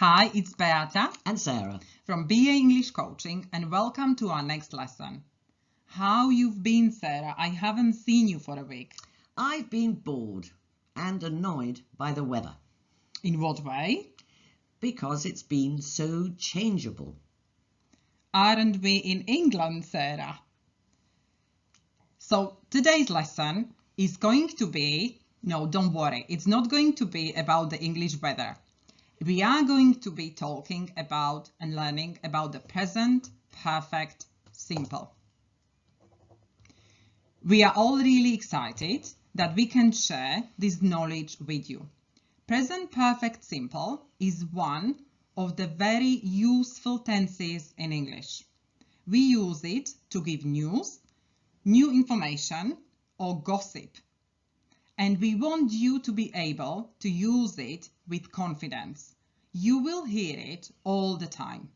Hi, it's Beata and Sarah from BA English Coaching, and welcome to our next lesson. How you've been, Sarah? I haven't seen you for a week. I've been bored and annoyed by the weather. In what way? Because it's been so changeable. Aren't we in England, Sarah? So today's lesson is going to be, no, don't worry, it's not going to be about the English weather. We are going to be talking about and learning about the present perfect simple. We are all really excited that we can share this knowledge with you. Present perfect simple is one of the very useful tenses in English. We use it to give news, new information, or gossip. And we want you to be able to use it with confidence. You will hear it all the time.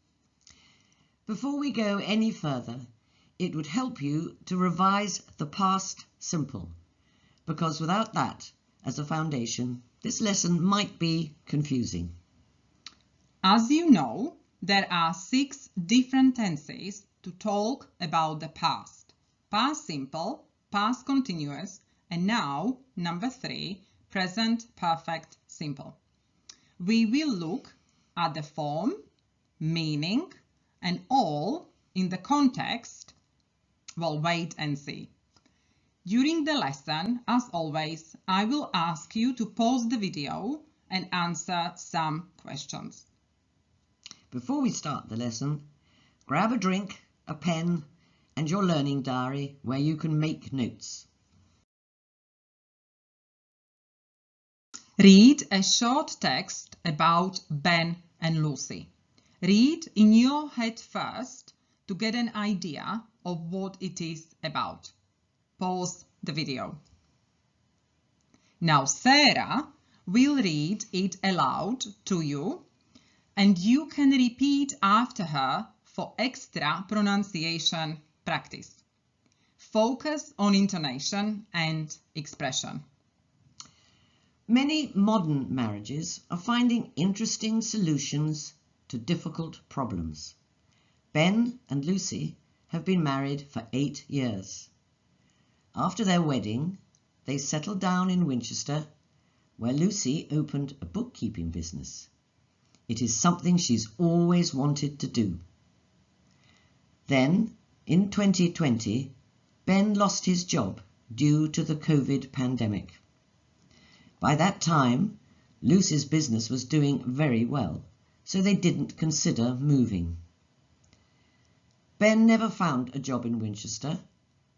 Before we go any further, it would help you to revise the past simple, because without that as a foundation, this lesson might be confusing. As you know, there are 6 different tenses to talk about the past. Past simple, past continuous, and now, number 3, present perfect simple. We will look at the form, meaning, and all in the context. Well, wait and see. During the lesson, as always, I will ask you to pause the video and answer some questions. Before we start the lesson, grab a drink, a pen, and your learning diary where you can make notes. Read a short text about Ben and Lucy. Read in your head first to get an idea of what it is about. Pause the video. Now Sarah will read it aloud to you, and you can repeat after her for extra pronunciation practice. Focus on intonation and expression. Many modern marriages are finding interesting solutions to difficult problems. Ben and Lucy have been married for 8 years. After their wedding, they settled down in Winchester, where Lucy opened a bookkeeping business. It is something she's always wanted to do. Then, in 2020, Ben lost his job due to the COVID pandemic. By that time, Lucy's business was doing very well, so they didn't consider moving. Ben never found a job in Winchester,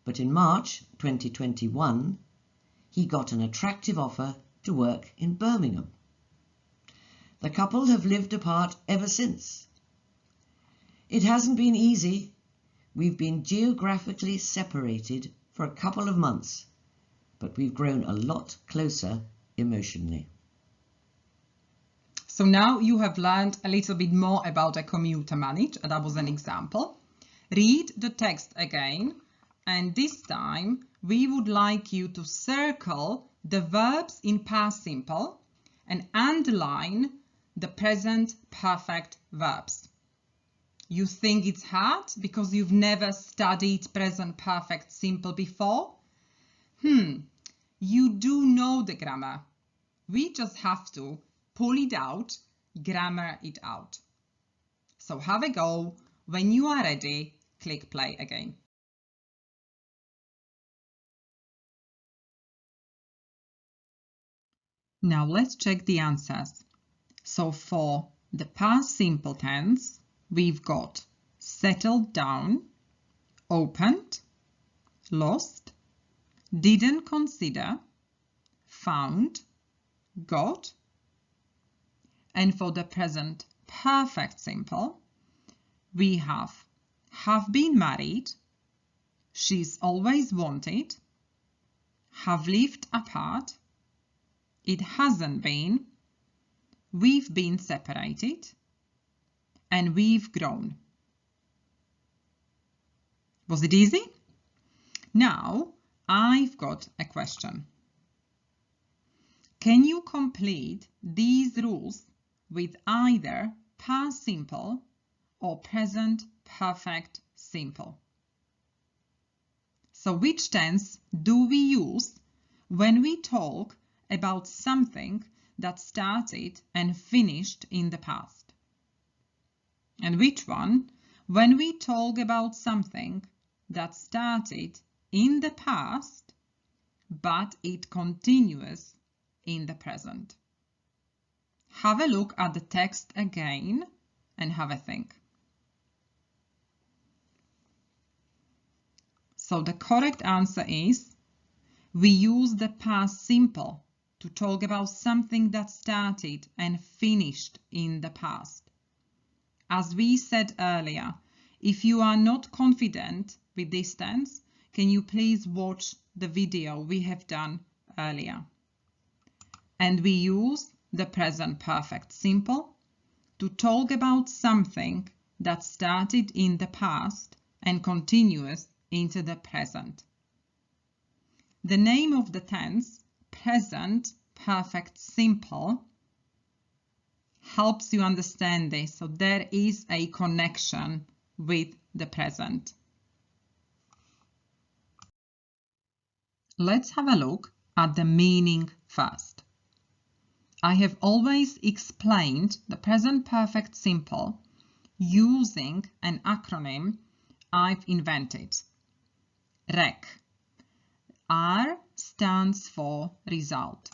but in March 2021, he got an attractive offer to work in Birmingham. The couple have lived apart ever since. It hasn't been easy. We've been geographically separated for a couple of months, but we've grown a lot closer emotionally. So now you have learned a little bit more about a commuter manage. That was an example. Read the text again, and this time we would like you to circle the verbs in past simple and underline the present perfect verbs. You think it's hard because you've never studied present perfect simple before? You do know the grammar. We just have to pull it out, grammar it out. So have a go. When you are ready, click play again. Now let's check the answers. So for the past simple tense, we've got settled down, opened, lost, didn't consider, found, got. And for the present perfect simple, we have been married, she's always wanted, have lived apart, it hasn't been, we've been separated, and we've grown. Was it easy? Now I've got a question. Can you complete these rules with either past simple or present perfect simple. So which tense do we use when we talk about something that started and finished in the past? And which one when we talk about something that started in the past but it continues in the present? Have a look at the text again and have a think. So the correct answer is we use the past simple to talk about something that started and finished in the past. As we said earlier, if you are not confident with this tense, can you please watch the video we have done earlier? And we use the present perfect simple to talk about something that started in the past and continues into the present. The name of the tense, present perfect simple, helps you understand this, so there is a connection with the present. Let's have a look at the meaning first. I have always explained the present perfect simple using an acronym I've invented. REC. R stands for result.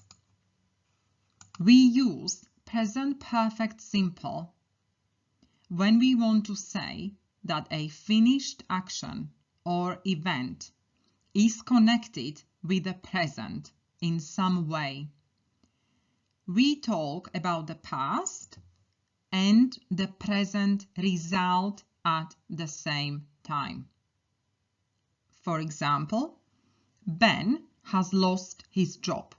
We use present perfect simple when we want to say that a finished action or event is connected with the present in some way. We talk about the past and the present result at the same time. For example, Ben has lost his job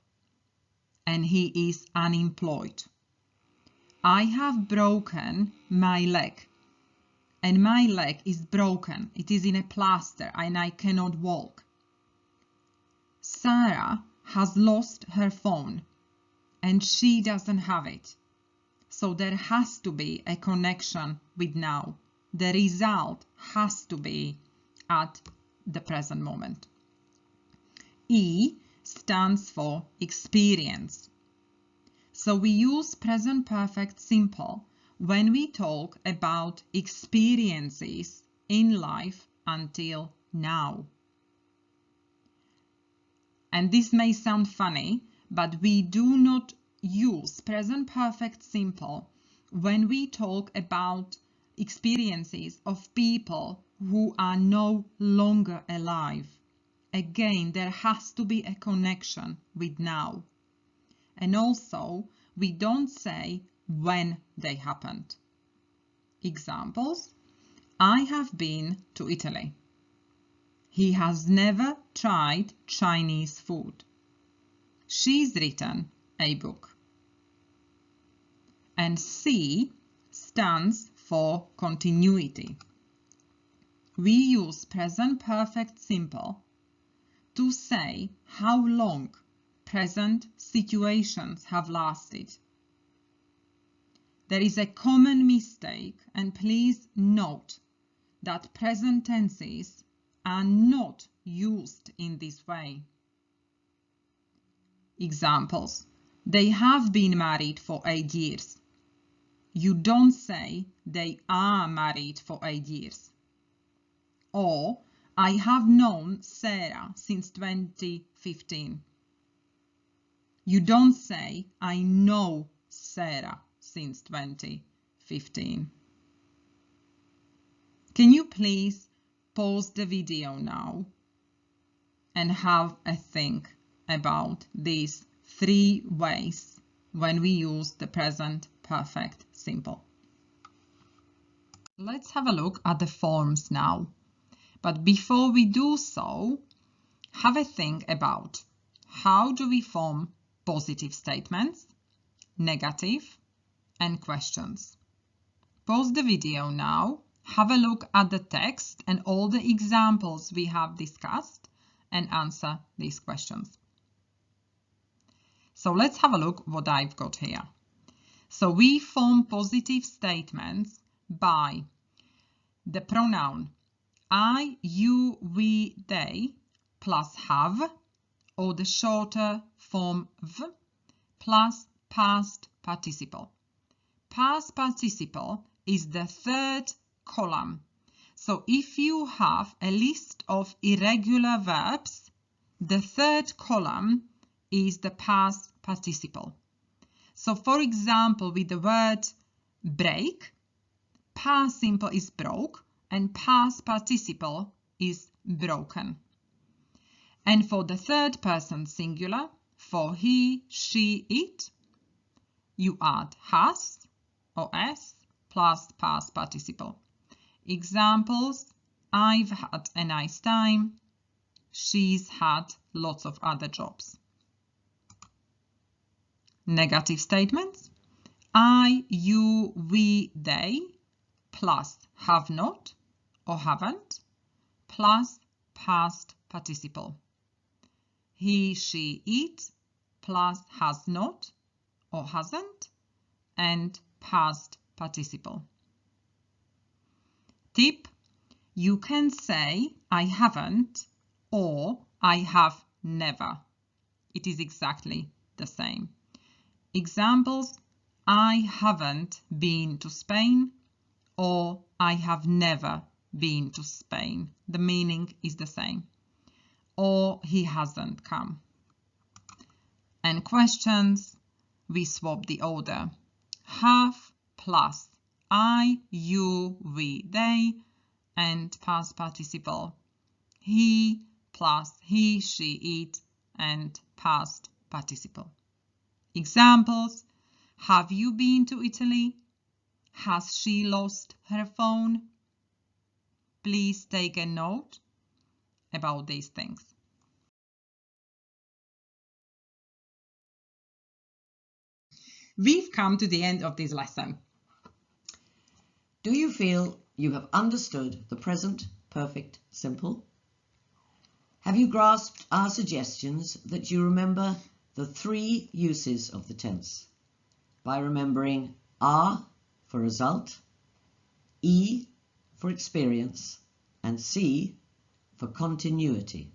and he is unemployed. I have broken my leg and my leg is broken. It is in a plaster and I cannot walk. Sarah has lost her phone and she doesn't have it. So there has to be a connection with now. The result has to be at the present moment. E stands for experience. So we use present perfect simple when we talk about experiences in life until now. And this may sound funny, but we do not use present perfect simple when we talk about experiences of people who are no longer alive. Again, there has to be a connection with now. And also, we don't say when they happened. Examples: I have been to Italy. He has never tried Chinese food. She's written a book. And C stands for continuity. We use present perfect simple to say how long present situations have lasted. There is a common mistake, and please note that present tenses are not used in this way. Examples: they have been married for 8 years. You don't say they are married for 8 years. Or, I have known Sarah since 2015. You don't say I know Sarah since 2015. Can you please pause the video now and have a think about these 3 ways when we use the present perfect simple? Let's have a look at the forms now. But before we do so, have a think about how do we form positive statements, negative, and questions. Pause the video now, have a look at the text and all the examples we have discussed, and answer these questions. So let's have a look what I've got here. So we form positive statements by the pronoun I, you, we, they plus have, or the shorter form v plus past participle. Past participle is the third column. So if you have a list of irregular verbs, the third column is the past participle. So for example, with the word break, past simple is broke and past participle is broken. And for the third person singular, for he, she, it, you add has or s plus past participle. Examples: I've had a nice time. She's had lots of other jobs. Negative statements: I, you, we, they plus have not or haven't plus past participle. He, she, it plus has not or hasn't and past participle. Tip: you can say I haven't or I have never. It is exactly the same. Examples: I haven't been to Spain or I have never been to Spain. The meaning is the same. Or he hasn't come. And questions, we swap the order. Have plus I, you, we, they, and past participle. He plus he, she, it, and past participle. Examples: have you been to Italy? Has she lost her phone? Please take a note about these things. We've come to the end of this lesson. Do you feel you have understood the present perfect simple? Have you grasped our suggestions that you remember the three uses of the tense by remembering R for result, E for experience, and C for continuity?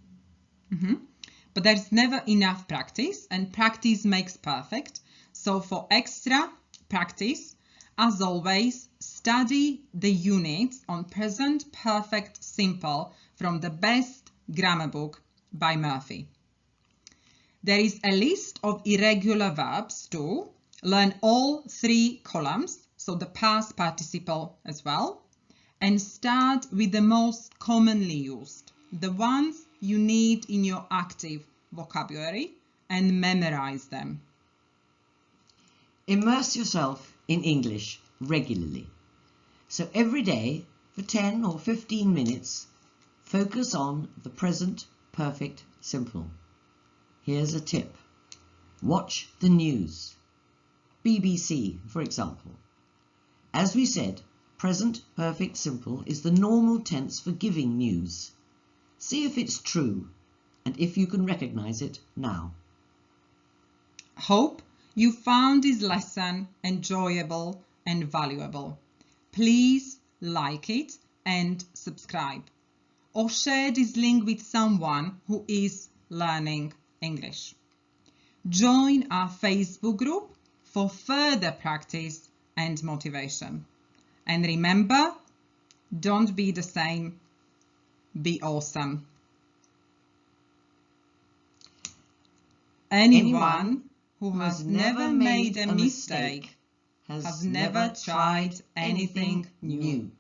But there's never enough practice, and practice makes perfect. So for extra practice, as always, study the units on present perfect simple from the best grammar book by Murphy. There is a list of irregular verbs too. Learn all three columns, so the past participle as well, and start with the most commonly used, the ones you need in your active vocabulary, and memorize them. Immerse yourself in English regularly. So every day for 10 or 15 minutes, focus on the present perfect simple. Here's a tip. Watch the news. BBC, for example. As we said, present perfect simple is the normal tense for giving news. See if it's true and if you can recognize it now. Hope you found this lesson enjoyable and valuable. Please like it and subscribe, or share this link with someone who is learning English. Join our Facebook group for further practice and motivation. And remember, don't be the same, be awesome. Anyone who has never made a mistake has never tried anything new.